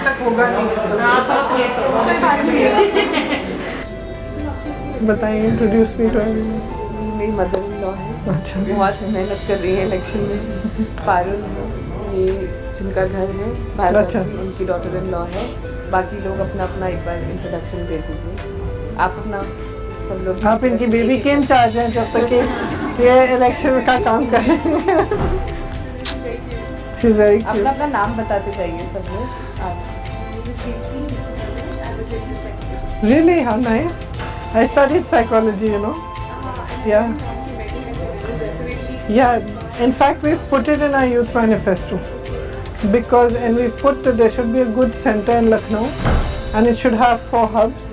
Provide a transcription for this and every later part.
तक होगा नहीं। बताइए, इंट्रोड्यूस मी टू मेरी मदर इन लॉ है। अच्छा। बहुत मेहनत कर रही है इलेक्शन में। पारुल ये जिनका घर है भारत अच्छा। जी, उनकी डॉटर इन लॉ है। बाकी लोग अपना अपना एक बार इंट्रोडक्शन दे दीजिए। आप अपना सब लोग। आप इनकी बेबी के इंचार्ज हैं जब तक कि ये इलेक्शन का काम करेंगे। She's very cute. अपना अपना नाम बताते जाइए सब लोग। Really, how nice. I studied psychology, you know. Yeah. Yeah. In fact, we've put it in our youth manifesto because, and we've put that there should be a good center in Lucknow, and it should have 4 hubs,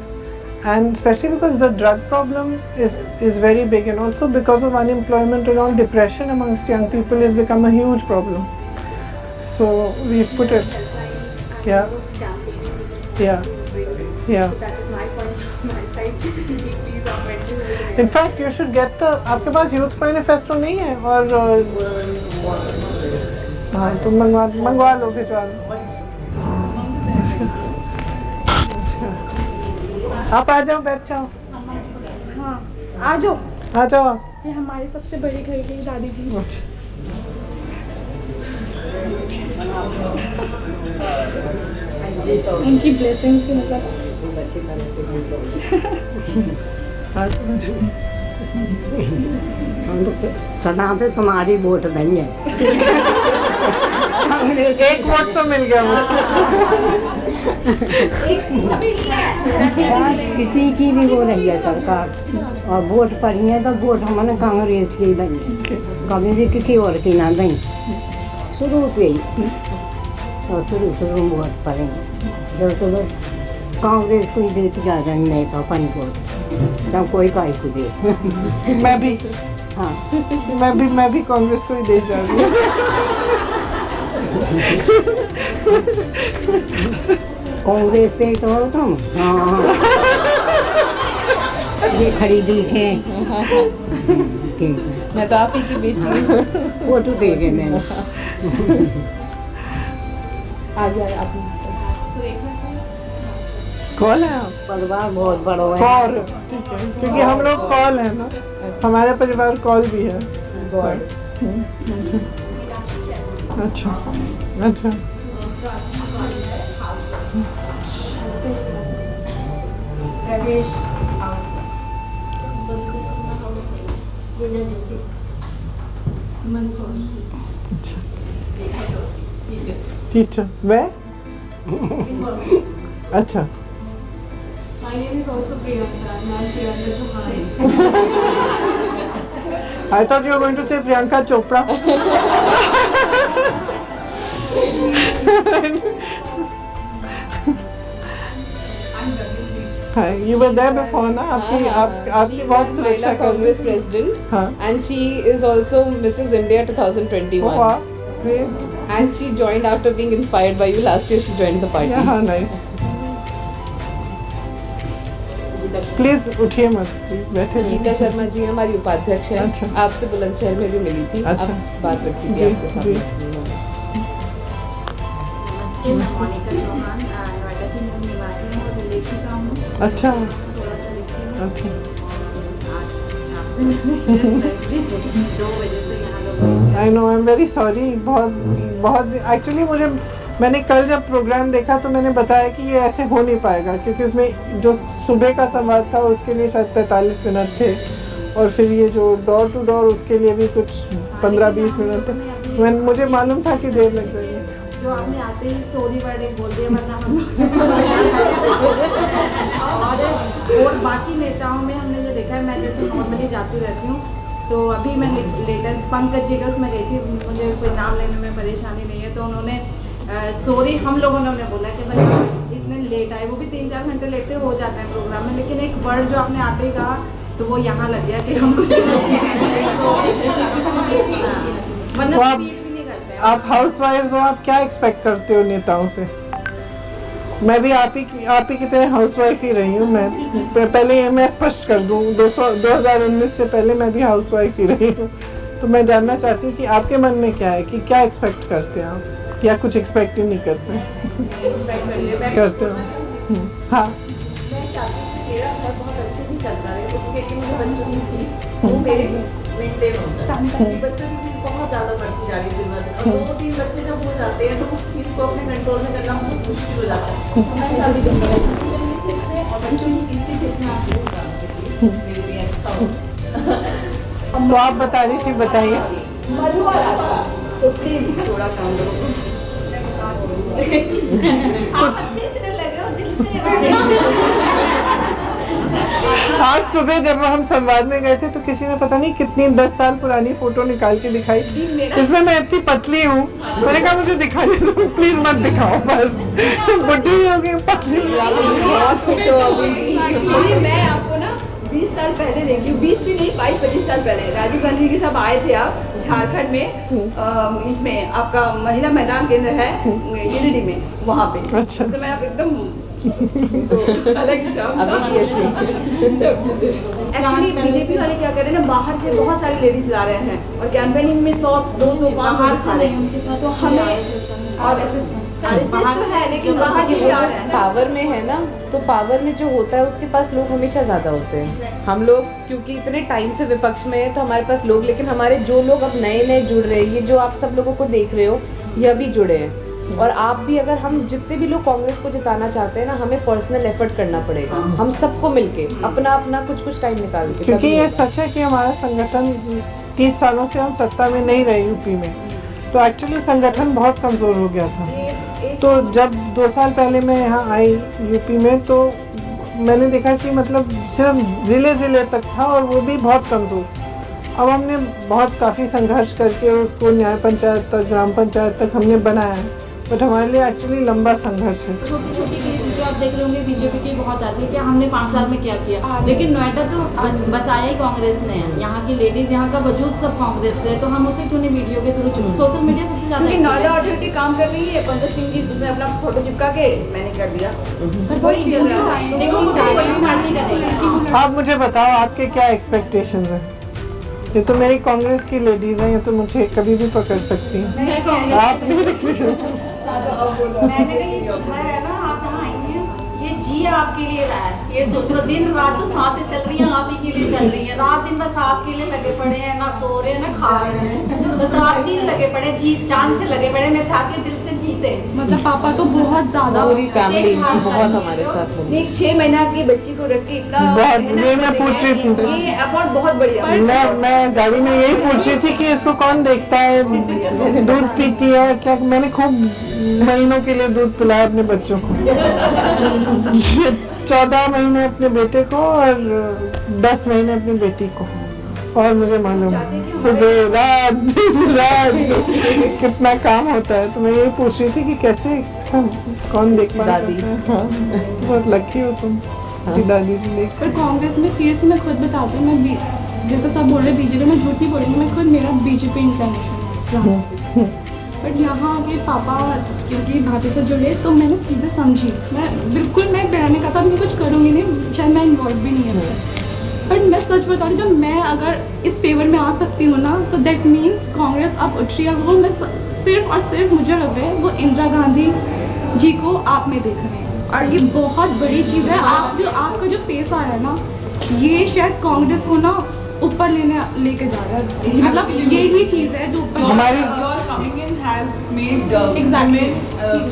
and especially because the drug problem is very big, and also because of unemployment and all, depression amongst young people has become a huge problem. So we've put it. Yeah. Yeah. Yeah. In fact, you should get the. आपके पास youth manifesto नहीं है और हाँ तो मंगवा लो, भिजवा लो। आप आ जाओ, बैठ जाओ। हाँ आ जाओ। आ जाओ आप। ये हमारे सबसे बड़ी घर की दादी जी। अच्छा। उनकी ब्लेसिंग से मतलब सदा पे तुम्हारी वोट नहीं है। एक वोट तो मिल गया मुझे। किसी की भी वो नहीं है सरकार, और वोट पड़ी है तो वोट हमने कांग्रेस की देंगे, कभी भी किसी और की ना देंगे। शुरू से ही तो शुरू में वोट पड़ेंगे जब तो बस कांग्रेस को ही देती जा रही नेता अपन को, जब कोई काई को दे। मैं भी। हाँ मैं भी कांग्रेस को ही दे जा रही हूँ। कांग्रेस पे तो हो तुम। हाँ ये खरीदी है। ठीक है, मैं तो आप ही की बेटी हूँ। वोट देंगे मैंने। आ जाए आप। कॉल है आप? परिवार बहुत बड़ा है। कॉल, ठीक है, क्योंकि हम लोग कॉल है ना, हमारे परिवार कॉल भी है। अच्छा अच्छा। टीचर वे अच्छा। My name is also Priyanka. I'm Priyanka Chauhan. I thought you were going to say Priyanka Chopra. Hi, you were there before ना? आपकी बहुत सुरक्षा कर कांग्रेस प्रेसिडेंट। हाँ। And she is also Mrs. India 2021. वाह, great. And she joined after being inspired by you. Last year she joined the party. Yeah, nice. Please उठिए मत, please बैठे गीता रहिए। शर्मा जी हमारी उपाध्यक्ष हैं। अच्छा। आपसे बुलंदशहर में भी मिली थी। अच्छा। आप बात रखी जी, थी आपके जी। साथ। मोनिका चौहान नोएडा की मूल निवासी हूँ और लेखिका हूँ। अच्छा थोड़ा सा लिखती हूँ। अच्छा। आज 2 बजे से यहाँ लोग। I know, I am very sorry. बहुत एक्चुअली मैंने कल जब प्रोग्राम देखा तो मैंने बताया कि ये ऐसे हो नहीं पाएगा, क्योंकि उसमें जो सुबह का संवाद था उसके लिए शायद 45 मिनट थे, और फिर ये जो डोर टू डोर उसके लिए भी कुछ 15-20 मिनट थे। मुझे मालूम था कि देर लग जाएगी। जो आपने आते ही स्टोरी वर्ड एक बोल दिया, वरना हम और बाकी नेताओं में हमने ये देखा है, मैं जैसे नॉर्मली जाती रहती हूँ, तो अभी मैं लेटेस्ट पंकज जी का उसमें गई थी, मुझे कोई नाम लेने में परेशानी नहीं है, तो उन्होंने सॉरी हम लोगों ने उन्हें बोला कि भाई इतने लेट आए, वो भी 3-4 घंटे लेट हो जाते हैं प्रोग्राम में, लेकिन एक वर्ड जो आपने आते ही कहा तो वो यहाँ लग गया कि हम कुछ वरना तो feel भी नहीं करते हैं। आप हाउसवाइफ्स हो, आप क्या एक्सपेक्ट करते हो नेताओं से? मैं भी आप ही की तरह हाउसवाइफ ही रही हूँ। मैं पहले ये मैं स्पष्ट कर दूँ, 2019 से पहले मैं भी हाउसवाइफ ही रही हूँ, तो मैं जानना चाहती हूँ कि आपके मन में क्या है, कि क्या एक्सपेक्ट करते हैं आप या कुछ एक्सपेक्ट ही नहीं करते? करते हो? हाँ। मैं चाहती हूँ कि मेरा घर बहुत अच्छे से चलता रहे, उसके लिए मुझे बच्चों की फीस वो मेरे मेंटेन हो जाए। बच्चों की फीस बहुत ज़्यादा बढ़ती जा रही है दिन ब दिन, और 2-3 बच्चे जब हो जाते हैं तो उस फीस को अपने कंट्रोल में करना बहुत मुश्किल हो जाता है। मैं चाहती हूँ कि और बच्चों की फीस के क्षेत्र में आप जरूर काम करिए, मेरे लिए अच्छा हो। तो आप बता रही थी, बताइए। मधु आ रहा था, तो प्लीज थोड़ा काम करो। आप अच्छे तरह लगे हो दिल से। आज सुबह जब हम संवाद में गए थे तो किसी ने पता नहीं कितनी 10 साल पुरानी फोटो निकाल के दिखाई, इसमें मैं इतनी पतली हूँ। मैंने कहा मुझे दिखाने दो, प्लीज मत दिखाओ, बस बुढ़ी हो गई, पतली बहुत फिट हो अभी। मैं आपको ना 20 साल पहले देखी हूँ, 20 भी नहीं 22-25 साल पहले राजीव गांधी के साथ आए थे आप झारखंड में, इसमें आपका महिला मैदान केंद्र है गिरिडीह में, वहाँ पे। अच्छा। उस समय आप एकदम अलग एक्चुअली बीजेपी वाले क्या कर रहे हैं ना, बाहर से बहुत सारी लेडीज ला रहे हैं और कैंपेनिंग में 100-200 बाहर से नहीं, उनके साथ तो हमें और बाहर तो है लेकिन बाहर से भी आ रहे हैं। पावर में है ना, तो पावर में जो होता है उसके पास लोग हमेशा ज्यादा होते हैं। हम लोग क्योंकि इतने टाइम से विपक्ष में है तो हमारे पास लोग, लेकिन हमारे जो लोग अब नए नए जुड़ रहे हैं, ये जो आप सब लोगों को देख रहे हो, यह भी जुड़े हैं। और आप भी, अगर हम जितने भी लोग कांग्रेस को जिताना चाहते हैं ना, हमें पर्सनल एफर्ट करना पड़ेगा, हम सबको मिलके अपना अपना कुछ टाइम निकाल के। क्योंकि ये सच है कि हमारा संगठन 30 सालों से हम सत्ता में नहीं रहे यूपी में, तो एक्चुअली संगठन बहुत कमजोर हो गया था। तो जब 2 साल पहले मैं यहाँ आई यूपी में, तो मैंने देखा कि मतलब सिर्फ जिले तक था और वो भी बहुत कमजोर। अब हमने बहुत काफ़ी संघर्ष करके उसको न्याय पंचायत तक, ग्राम पंचायत तक हमने बनाया है, बट हमारे लिए एक्चुअली लंबा संघर्ष है। छोटी छोटी केस जो आप देख रहे होंगे बीजेपी की बहुत आती है कि हमने 5 साल में क्या किया, लेकिन नोएडा तो बचाया ही कांग्रेस ने है। यहाँ की लेडीज, यहाँ का वजूद सब कांग्रेस से है, तो हम उसे क्यों नहीं वीडियो के थ्रू, सोशल मीडिया सबसे ज्यादा नोएडा ऑथोरिटी काम कर रही है, पंकज सिंह जी उसने अपना फोटो चिपका के मैंने कर दिया, वही चल रहा है। देखो मुझे आप मुझे बताओ आपके क्या एक्सपेक्टेशंस हैं? ये तो मेरी कांग्रेस की लेडीज हैं, ये तो मुझे कभी भी पकड़ सकती हैं। आप मैंने कहा ये जो घर है ना, आप यहाँ आई हैं, ये जी आपके लिए रहा है। ये सोचो दिन रात जो सांसें चल रही हैं आप ही के लिए चल रही हैं, रात दिन बस आपके लिए लगे पड़े हैं, ना सो रहे हैं ना खा रहे हैं, बस रात दिन लगे पड़े, जी जान से लगे पड़े, मैं चाहती हूँ दिल से जीते। मतलब पापा तो बहुत ज्यादा, पूरी फैमिली बहुत हमारे साथ होगी। एक 6 महीना की बच्ची को रख के इतना मैं पूछ रही थी, ये अमाउंट बहुत बढ़िया। मैं गाड़ी में यही पूछ रही थी कि इसको कौन देखता है, दूध पीती है क्या? मैंने खूब महीनों के लिए दूध पिलाया अपने बच्चों को, 14 महीने अपने बेटे को और 10 महीने अपनी बेटी को। और मुझे मालूम सुबह रात दिन रात कितना काम होता है, तो मैं यही पूछ रही थी कि कैसे सब कौन देख पाता दादी। है। हाँ, बहुत लकी हो तुम कि दादी से देख। पर कांग्रेस में सीरियसली मैं खुद बताती हूँ, मैं जैसे सब बोल रहे बीजेपी, मैं झूठ नहीं बोलूँगी, मैं खुद, मेरा बीजेपी इंक्लिनेशन है। बट यहाँ आके पापा क्योंकि भाभी से जुड़े तो मैंने चीज़ें समझी। मैं बिल्कुल, मैं मैंने कहा था मैं कुछ करूँगी नहीं, शायद मैं इन्वॉल्व भी नहीं है, बट मैं सच बता रही हूँ, जब मैं अगर इस फेवर में आ सकती हूँ ना, तो दैट मीन्स कांग्रेस अब उठ रही है। वो मैं सिर्फ और सिर्फ, मुझे लग रहा है वो इंदिरा गांधी जी को आप में देख रहे हैं, और ये बहुत बड़ी चीज़ है। आपका जो फेस आया है ना, ये शायद कांग्रेस को ना ऊपर लेके जा रहा है, मतलब यही चीज़ है जो ऊपर हमारी your coming in has made women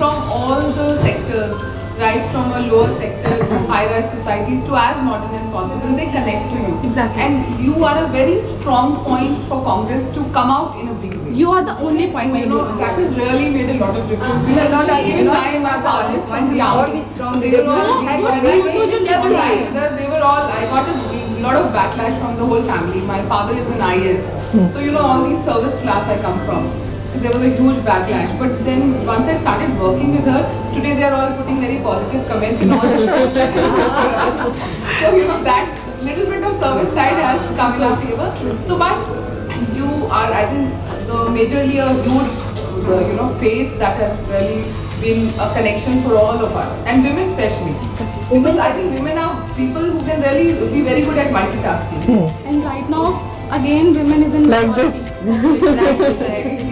from all the sectors, right from a lower sector to high-rise societies to as modern as possible, they connect to you. Exactly. And you are a very strong point for Congress to come out in a big way. You are the only point. You know, that has really made a lot of difference. Because even my fathers from the army, so they were all, they were all, I got a lot of backlash from the whole family. My father is an IS, so you know all these service class I come from. So there was a huge backlash. But then once I started working with her, today they are all putting very positive comments in all the So you know that little bit of service side has come in our favor. So but you are, I think, majorly a huge phase that has really been a connection for all of us, and women especially. Because I think women are people who can really be very good at multitasking. And right now, again, women is in like this.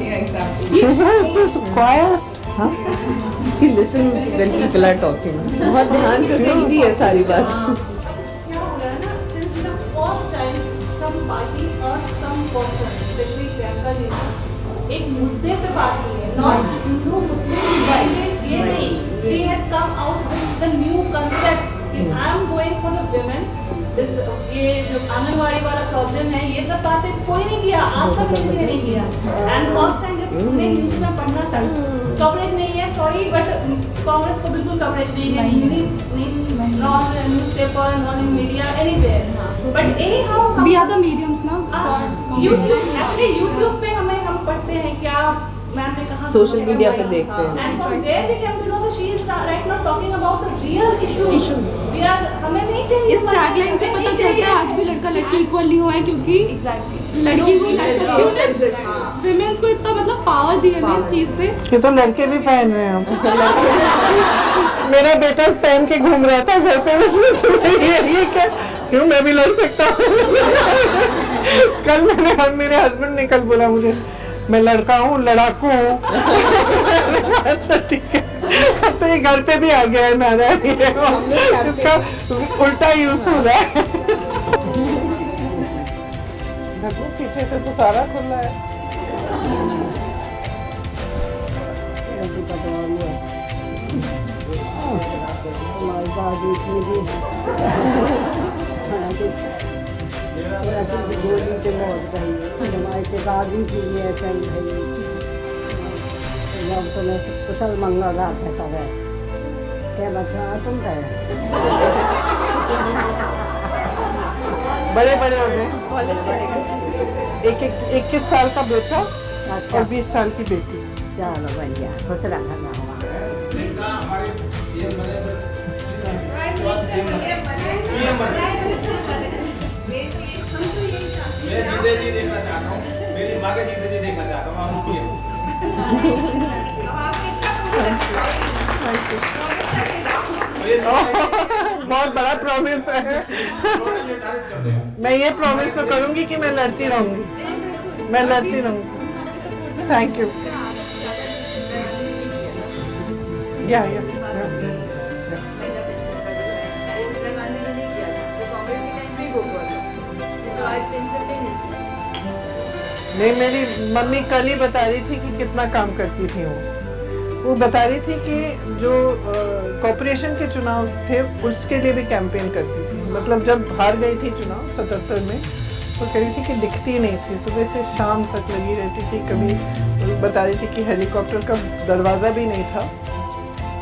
Yeah, exactly. She's so quiet. She listens when people are talking. बहुत ध्यान से सुनती है सारी बात. क्या हो रहा है ना, since the first time some party or some person, especially Priyanka ji, एक मुद्दे पे बात की है, not Hindu Muslim divided, ये नहीं. She has come out with the new concept कि I am going for the women. ये जो आंगनवाड़ी वाला प्रॉब्लम है, ये सब बातें कोई नहीं किया, आज तक किसी ने नहीं किया. एंड फर्स्ट टाइम जब हमने न्यूज में पढ़ना कवरेज नहीं है, सॉरी बट कांग्रेस को बिल्कुल कवरेज नहीं है, non news paper, non in media, anywhere. But any how We are the mediums now. YouTube पे हम पढ़ते हैं क्या मैम ने कहा, सोशल मीडिया पे देखते हैं. And from there we came to know that she is right now talking about the real issue. We are, हमें नहीं चाहिए इस टैगलाइन पे पता चलता है आज भी लड़का लड़की इक्वल नहीं हुआ है, क्योंकि लड़की को विमेंस को इतना मतलब पावर दिया है इस चीज से. ये तो लड़के भी पहन रहे हैं. मेरा बेटा पहन के घूम रहा था घर पे, ये क्या, क्यों मैं भी लड़ सकता हूँ. कल मेरे हस्बैंड ने कल बोला मुझे, मैं लड़का हूँ, लड़ाकू हूँ. अच्छा ठीक है, अब तो ये घर पे भी आ गया है नारा, इसका उल्टा यूज हो रहा है. पीछे से तो सारा खुला है. तो मैं कुशल मंगल रात है सब है. क्या बच्चा तुम कहे बड़े बड़े हो गए. 21 साल का बेटा और 20 साल की बेटी. चलो भैया खुश रखना. मैं जिंदगी देखना चाहता हूँ, मेरी माँ की जिंदगी देखना चाहता हूँ. आप रुकिए. बहुत बड़ा प्रॉमिस है. मैं ये प्रॉमिस तो करूंगी कि मैं लड़ती रहूंगी, मैं लड़ती रहूंगी. Thank you. या नहीं, मेरी मम्मी कल ही बता रही थी कि कितना काम करती थी वो बता रही थी कि जो कॉर्पोरेशन के चुनाव थे उसके लिए भी कैंपेन करती थी. मतलब जब हार गई थी चुनाव 77 में, तो कह रही थी कि दिखती नहीं थी, सुबह से शाम तक लगी रहती थी. कभी बता रही थी कि हेलीकॉप्टर का दरवाज़ा भी नहीं था,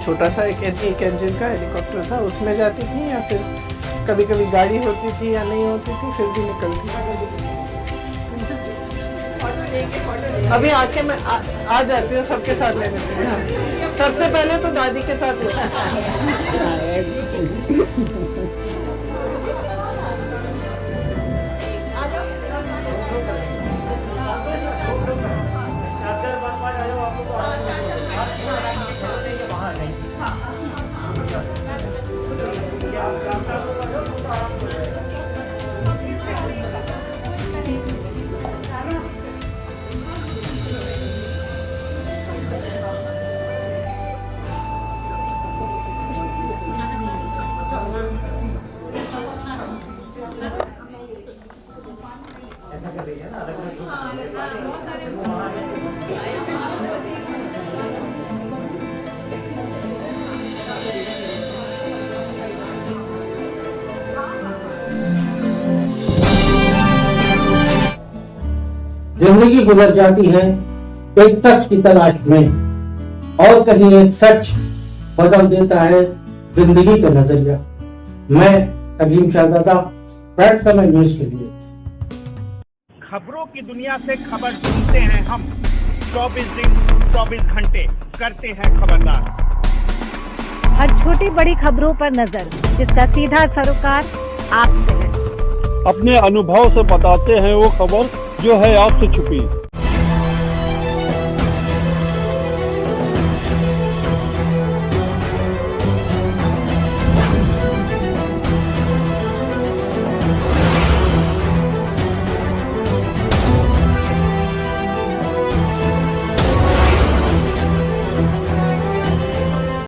छोटा सा एक इंजन का हेलीकॉप्टर था, उसमें जाती थी, या फिर कभी कभी गाड़ी होती थी या नहीं होती थी, फिर भी निकलती थी. अभी आके मैं आ जाती हूँ सबके साथ लेने के लिए. सबसे पहले तो दादी के साथ जिंदगी गुजर जाती है एक सच की तलाश में, और कहीं एक सच बदल देता है जिंदगी का नजरिया. मैं अजीम शहजादा, फ्रेंड्स समय न्यूज के लिए. खबरों की दुनिया से खबर सुनते हैं हम, 24 दिन 24 घंटे करते हैं खबरदार. हर छोटी बड़ी खबरों पर नजर, जिसका सीधा सरोकार आपसे है. अपने अनुभव से बताते हैं वो खबर जो है आपसे छुपी.